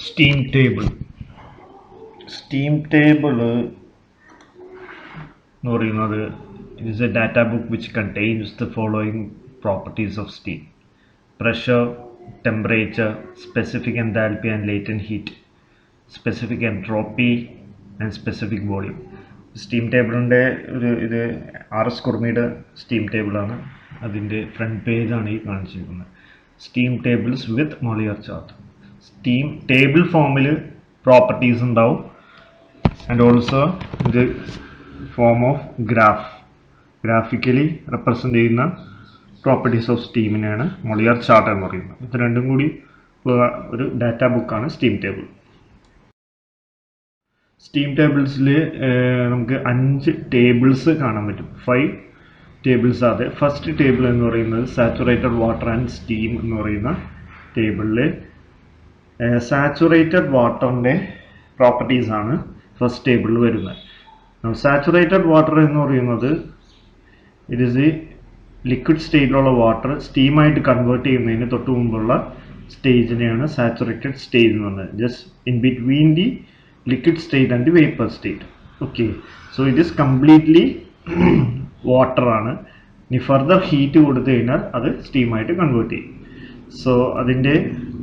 Steam table. Steam table എന്ന് പറയുന്നത് it is a data book which contains the following properties of steam: pressure, temperature, specific enthalpy and latent heat, specific entropy and specific volume. Steam ടേബിളിൻ്റെ ഇത് RS കുർമിയുടെ steam ടേബിളാണ്. അതിൻ്റെ front പേജാണ് ഈ കാണിച്ചിരിക്കുന്നത്. Steam tables വിത്ത് Mollier chart. Steam table ഫോമിൽ properties ഉണ്ടാവും and also ഇത് form of graphically represent ചെയ്യുന്ന properties of സ്റ്റീമിനെയാണ് Mollier chart എന്ന് പറയുന്നത്. ഇത് രണ്ടും കൂടി ഒരു ഡാറ്റ ബുക്കാണ് സ്റ്റീം ടേബിൾ. സ്റ്റീം ടേബിൾസിൽ നമുക്ക് 5 ടേബിൾസ് കാണാൻ പറ്റും. 5 ടേബിൾസ് ആണ്. ഫസ്റ്റ് ടേബിൾ എന്ന് പറയുന്നത് സാച്ചുറേറ്റഡ് വാട്ടർ ആൻഡ് സ്റ്റീം എന്ന് പറയുന്ന ടേബിളിൽ സാച്ചുറേറ്റഡ് വാട്ടറിൻ്റെ പ്രോപ്പർട്ടീസാണ് ഫസ്റ്റ് ടേബിളിൽ വരുന്നത്. സാച്ചുറേറ്റഡ് വാട്ടർ എന്ന് പറയുന്നത് ഇറ്റ് ഈസ് എ ലിക്വിഡ് സ്റ്റേറ്റിലുള്ള വാട്ടർ സ്റ്റീമായിട്ട് കൺവേർട്ട് ചെയ്യുന്നതിന് തൊട്ട് മുമ്പുള്ള സ്റ്റേജിനെയാണ് സാച്ചുറേറ്റഡ് സ്റ്റേജ് എന്ന് പറയുന്നത്. Just in between the liquid state and the vapor state. Okay, so it is completely water ആണ്. ഇനി ഫർദർ ഹീറ്റ് കൊടുത്തു കഴിഞ്ഞാൽ അത് സ്റ്റീമായിട്ട് കൺവേർട്ട് ചെയ്യും. സോ അതിൻ്റെ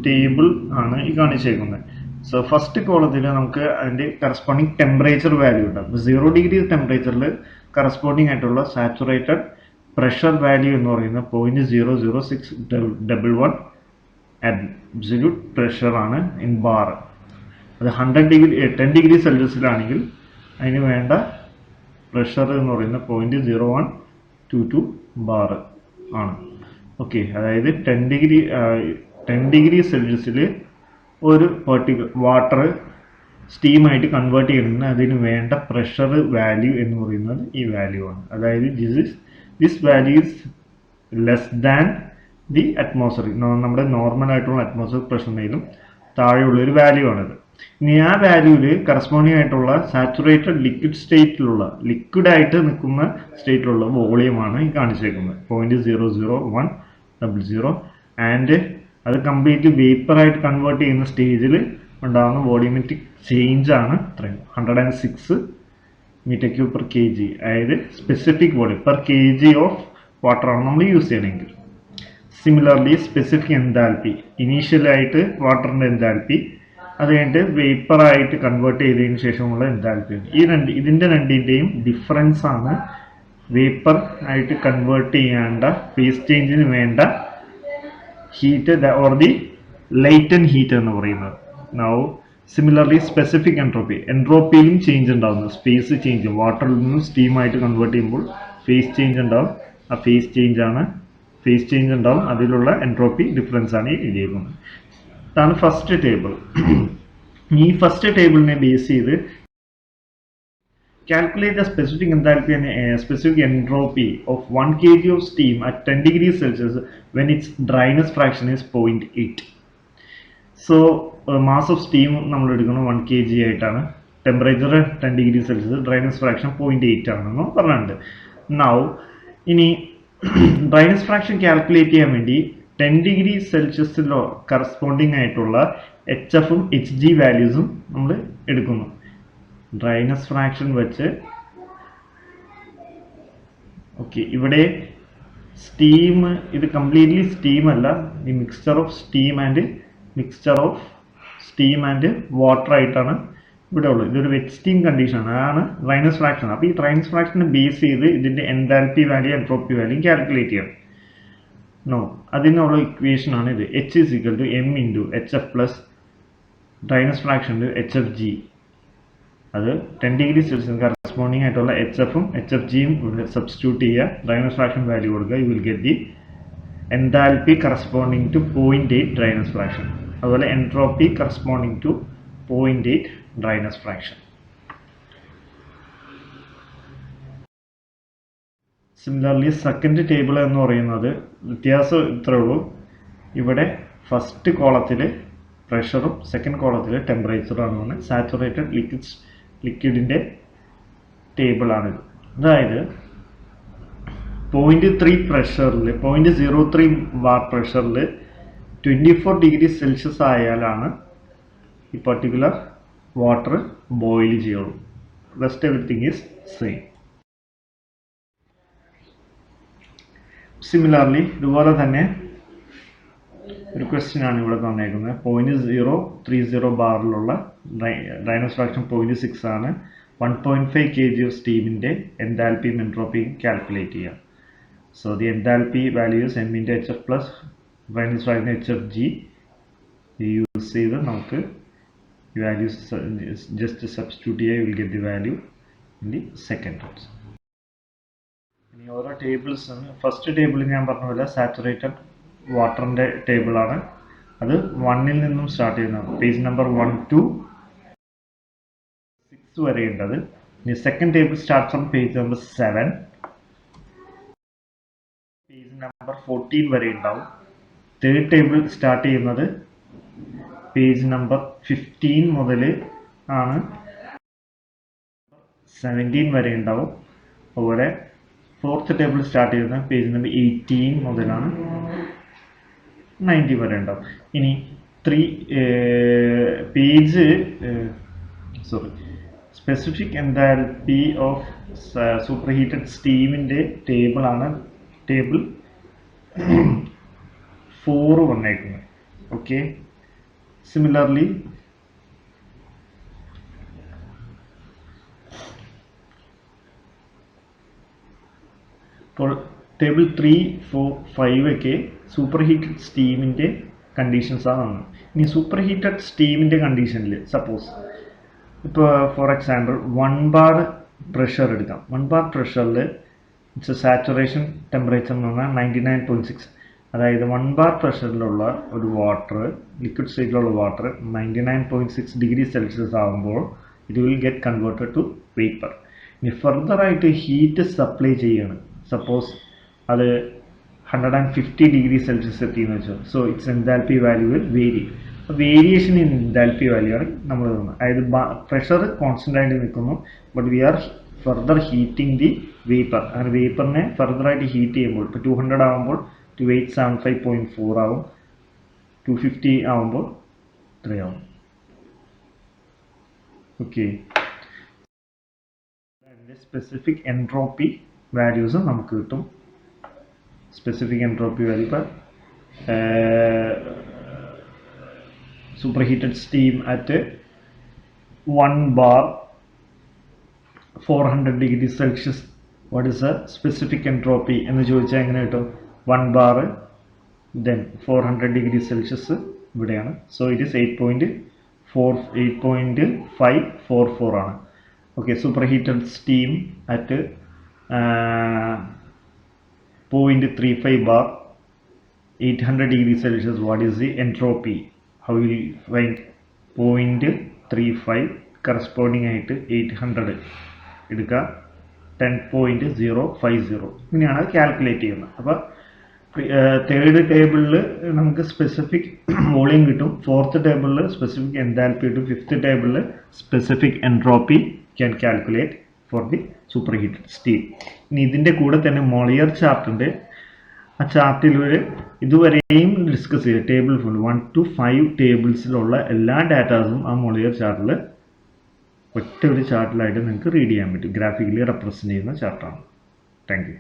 ടേബിൾ ആണ് ഈ കാണിച്ചേക്കുന്നത്. സോ ഫസ്റ്റ് കോളത്തിൽ നമുക്ക് അതിൻ്റെ കറസ്പോണ്ടിങ് ടെമ്പറേച്ചർ വാല്യൂ ഉണ്ടാകും. 0 ഡിഗ്രി ടെമ്പറേച്ചറിൽ കറസ്പോണ്ടിങ് ആയിട്ടുള്ള സാച്ചുറേറ്റഡ് പ്രഷർ വാല്യൂ എന്ന് പറയുന്നത് 0.00611 അബ്സല്യൂട്ട് പ്രഷറാണ് ഇൻ ബാർ. അത് 10 ഡിഗ്രി സെൽഷ്യസിലാണെങ്കിൽ അതിന് വേണ്ട പ്രഷർ എന്ന് പറയുന്നത് 0.0122 ബാർ ആണ്. ഓക്കെ, അതായത് 10 ഡിഗ്രി സെൽഷ്യസിൽ ഒരു വാട്ടർ സ്റ്റീമായിട്ട് കൺവേർട്ട് ചെയ്യണമെങ്കിൽ അതിന് വേണ്ട പ്രഷർ വാല്യൂ എന്ന് പറയുന്നത് ഈ വാല്യൂ ആണ്. അതായത് this value is less than the atmosphere. നമ്മുടെ നോർമൽ ആയിട്ടുള്ള അറ്റ്മോസ്ഫിയർ പ്രഷറിനേലും താഴെയുള്ളൊരു വാല്യൂ ആണിത്. ഇനി ആ വാല്യൂവിൽ കറസ്പോണ്ടിങ് ആയിട്ടുള്ള സാച്ചുറേറ്റഡ് ലിക്വിഡ് സ്റ്റേറ്റിലുള്ള ലിക്വിഡായിട്ട് നിൽക്കുന്ന സ്റ്റേറ്റിലുള്ള വോളിയമാണ് ഈ കാണിച്ചേക്കുന്നത് 0.00100. ആൻഡ് അത് കംപ്ലീറ്റ് വേപ്പറായിട്ട് കൺവേർട്ട് ചെയ്യുന്ന സ്റ്റേജിൽ ഉണ്ടാകുന്ന വോളിയമെട്രിക് ചേഞ്ച് ആണ് ഇത്രയും 106 മീറ്റർ ക്യൂബ് പെർ kg. അതായത് specific volume per kg of വാട്ടറാണ് നമ്മൾ യൂസ് ചെയ്യണമെങ്കിൽ. സിമിലർലി സ്പെസിഫിക് എൻതാൽപ്പി, ഇനീഷ്യലായിട്ട് വാട്ടറിൻ്റെ എൻതാൽപ്പി, അത് കഴിഞ്ഞിട്ട് വേപ്പറായിട്ട് കൺവേർട്ട് ചെയ്തതിന് ശേഷമുള്ള എൻതാൽപ്പി. ഇതിൻ്റെ രണ്ടിൻ്റെയും ഡിഫറൻസ് ആണ് വേപ്പർ ആയിട്ട് കൺവേർട്ട് ചെയ്യേണ്ട ഫേസ് ചേഞ്ചിന് വേണ്ട heat or the latent heat എന്ന് പറയുന്നത്. നൗ സിമിലർലി സ്പെസിഫിക് എൻട്രോപ്പിയിലും ചേഞ്ച് ഉണ്ടാകുന്നു. സ്പേസ് ചേഞ്ച്, വാട്ടറിൽ നിന്നും സ്റ്റീമായിട്ട് കൺവേർട്ട് ചെയ്യുമ്പോൾ ഫേസ് ചേഞ്ച് ഉണ്ടാവും. ആ ഫേസ് ചേഞ്ച് ഉണ്ടാവും. അതിലുള്ള എൻട്രോപ്പി ഡിഫറൻസ് ആണ് ഈ എഴുതിയിരിക്കുന്നത്. ഇതാണ് ഫസ്റ്റ് ടേബിൾ. ഈ ഫസ്റ്റ് ടേബിളിനെ ബേസ് ചെയ്ത് calculate the specific enthalpy and specific entropy of 1 kg of steam at 10 degrees Celsius when its dryness fraction is 0.8. So mass of steam നമ്മൾ എടുക്കുന്നത് 1 kg ആയിട്ടാണ്. Temperature 10 degree Celsius, dryness fraction 0.8 ആണെന്ന് പറഞ്ഞിട്ടുണ്ട്. Now ഇനി dryness fraction calculate ചെയ്യാൻ വേണ്ടി 10 degree സെൽഷ്യസിലോ corresponding ആയിട്ടുള്ള HF-ഉം HG വാല്യൂസും നമ്മൾ എടുക്കുന്നു. ഡ്രൈനസ് ഫ്രാക്ഷൻ വെച്ച് ഓക്കെ, ഇവിടെ സ്റ്റീം, ഇത് കംപ്ലീറ്റ്ലി സ്റ്റീം അല്ല, ഈ mixture of steam and water ആയിട്ടാണ് ഇവിടെ ഉള്ളത്. ഇതൊരു വെറ്റ് സ്റ്റീം കണ്ടീഷനാണ്, അതാണ് ഡ്രൈനസ് ഫ്രാക്ഷൻ. അപ്പോൾ ഈ ഡ്രൈനസ് ഫ്രാക്ഷനെ ബേസ് ചെയ്ത് ഇതിൻ്റെ enthalpy value, entropy value calculate ചെയ്യണം. അതിനുള്ള ഇക്വേഷൻ ആണ് ഇത്. H is equal to m into HF plus dryness fraction HFG. അത് 10 ഡിഗ്രി സെൽഷ്യസ് കറസ്പോണ്ടിങ് ആയിട്ടുള്ള HF-ഉം HFG-യും സബ്സ്റ്റിറ്റ്യൂട്ട് ചെയ്യുക, ഡ്രൈനസ് ഫ്രാക്ഷൻ വാല്യൂ കൊടുക്കുക. You will get the enthalpy corresponding to 0.8 dryness fraction. അതുപോലെ entropy corresponding to 0.8 dryness fraction. Similarly second table എന്ന് പറയുന്നത് വ്യത്യാസം ഇത്രേ ഉള്ളൂ. ഇവിടെ ഫസ്റ്റ് കോളത്തിൽ പ്രഷറും സെക്കൻഡ് കോളത്തിൽ ടെമ്പറേച്ചറാണ് പറഞ്ഞത്. സാച്ചുറേറ്റഡ് ലിക്വിഡിൻ്റെ ടേബിളാണിത്. അതായത് 0.3 പ്രഷറിൽ 0.03 ബാർ പ്രഷറിൽ 24 ഡിഗ്രി സെൽഷ്യസ് ആയാലാണ് ഈ പർട്ടിക്കുലർ വാട്ടർ ബോയിൽ ചെയ്യുള്ളൂ. Rest everything is same. Similarly ഇതുപോലെ തന്നെ ഒരു ക്വസ്റ്റ്യൻ ആണ് ഇവിടെ തന്നേക്കുന്നത്. 0.030 ബാറിലുള്ള റൈനോസ് ഫ്രാക്ഷൻ 0.6 ആണ്. 1.5 kg ഓഫ് സ്റ്റീമിൻ്റെ എൻതാൽപ്പിയും എൻട്രോപ്പിയും കാൽക്കുലേറ്റ് ചെയ്യാം. So the enthalpy values m into hf plus rhinos fraction hfg use ചെയ്ത് നമുക്ക് വാല്യൂസ് ജസ്റ്റ് സബ്സ്റ്റിറ്റ്യൂട്ട് ചെയ്യുക. Will get the value in the second terms. ഇനി ഓരോ ടേബിൾസ്. ഫസ്റ്റ് ടേബിൾ ഞാൻ പറഞ്ഞ പോലെ സാച്ചുറേറ്റഡ് വാട്ടറിൻ്റെ ടേബിളാണ്. അത് 1 നിന്നും സ്റ്റാർട്ട് ചെയ്യുന്നത്. പേജ് നമ്പർ 1 to 6 വരെ ഉണ്ടത്. ഇനി second table start from page number 7, page number 14 വരെ ഉണ്ടാവും. തേർഡ് ടേബിൾ സ്റ്റാർട്ട് ചെയ്യുന്നത് പേജ് നമ്പർ 15 മുതൽ ആണ് 17 വരെ ഉണ്ടാവും. അതുപോലെ ഫോർത്ത് ടേബിൾ സ്റ്റാർട്ട് ചെയ്യുന്നത് പേജ് നമ്പർ 18 മുതലാണ് 90 വരെ ഉണ്ടാവും. ഇനി specific enthalpy of superheated സ്റ്റീമിൻ്റെ ടേബിളാണ് ടേബിൾ 4 വന്നേക്കുന്നത്. ഓക്കെ, സിമിലർലി ഇപ്പോൾ ടേബിൾ 3, 4, 5 ഒക്കെ സൂപ്പർ ഹീറ്റഡ് സ്റ്റീമിൻ്റെ കണ്ടീഷൻസാണ് വന്നത്. ഇനി സൂപ്പർ ഹീറ്റഡ് സ്റ്റീമിൻ്റെ കണ്ടീഷനിൽ സപ്പോസ് ഇപ്പോൾ ഫോർ എക്സാമ്പിൾ 1 bar പ്രഷർ എടുക്കാം. 1 bar പ്രഷറിൽ ഇറ്റ്സ് സാച്ചുറേഷൻ ടെമ്പറേച്ചർ എന്ന് പറഞ്ഞാൽ 99.6. അതായത് 1 bar പ്രഷറിലുള്ള ഒരു വാട്ടർ, ലിക്വിഡ് സ്റ്റേറ്റിലുള്ള വാട്ടർ 99.6 ഡിഗ്രി സെൽഷ്യസ് ആകുമ്പോൾ it will get converted to vapour. ഇനി ഫർദറായിട്ട് ഹീറ്റ് സപ്ലൈ ചെയ്യാണ്. സപ്പോസ് അത് 150 ഡിഗ്രി സെൽഷ്യസ് എത്തിയെന്ന് വെച്ചോ. So its enthalpy value will vary. Variation in enthalpy value ആണ് നമ്മൾ തന്നത്. അതായത് പ്രഷർ കോൺസ്റ്റൻ്റ് ആയിട്ട് നിൽക്കുന്നു, but we are further heating the vapour. അങ്ങനെ വേപ്പറിനെ ഫർദറായിട്ട് ഹീറ്റ് ചെയ്യുമ്പോൾ ഇപ്പോൾ 200 ആകുമ്പോൾ 2875.4 ആവും, 250 ആകുമ്പോൾ 3 ആവും. ഓക്കെ, സ്പെസിഫിക് എൻട്രോപ്പി വാല്യൂസ് നമുക്ക് കിട്ടും. സ്പെസിഫിക് എൻട്രോപ്പി വാല്യൂ ഇപ്പോൾ super heated steam at 1 bar 400 degree Celsius, what is A specific entropy എന്ന് ചോദിച്ചാൽ എങ്ങനെ കിട്ടും? 1 bar ദെൻ 400 ഡിഗ്രി സെൽഷ്യസ് ഇവിടെയാണ്. സോ ഇറ്റ് ഈസ് 8.544 ആണ്. Okay, super heated steam at 0.35 bar 800 degree Celsius, what is the entropy? How will you find 0.35 corresponding ആയിട്ട് 800 എടുക്കുക, 10.050 ഇങ്ങനെയാണ് calculate ചെയ്യുന്നത്. അപ്പോൾ തേർഡ് ടേബിളിൽ നമുക്ക് സ്പെസിഫിക് വോളിയം കിട്ടും, ഫോർത്ത് ടേബിളിൽ സ്പെസിഫിക് എൻതാൽപ്പി കിട്ടും, ഫിഫ്ത്ത് ടേബിളിൽ specific entropy can calculate for the super heated steam. ഇനി ഇതിൻ്റെ കൂടെ തന്നെ മോളിയർ ചാർട്ട് ഉണ്ട്. ആ ചാർട്ടിൽ ഇതുവരെയും ഡിസ്കസ് ചെയ്ത് ടേബിൾ ഫുൾ 1 to 5 ടേബിൾസിലുള്ള എല്ലാ ഡാറ്റാസും ആ മോളിയർ ചാർട്ടിൽ ഒറ്റ ഒരു ചാർട്ടിലായിട്ട് നിങ്ങൾക്ക് റീഡ് ചെയ്യാൻ പറ്റും. ഗ്രാഫിക്കലി റെപ്രസെൻ്റ് ചെയ്യുന്ന ചാർട്ടാണ്. Thank you.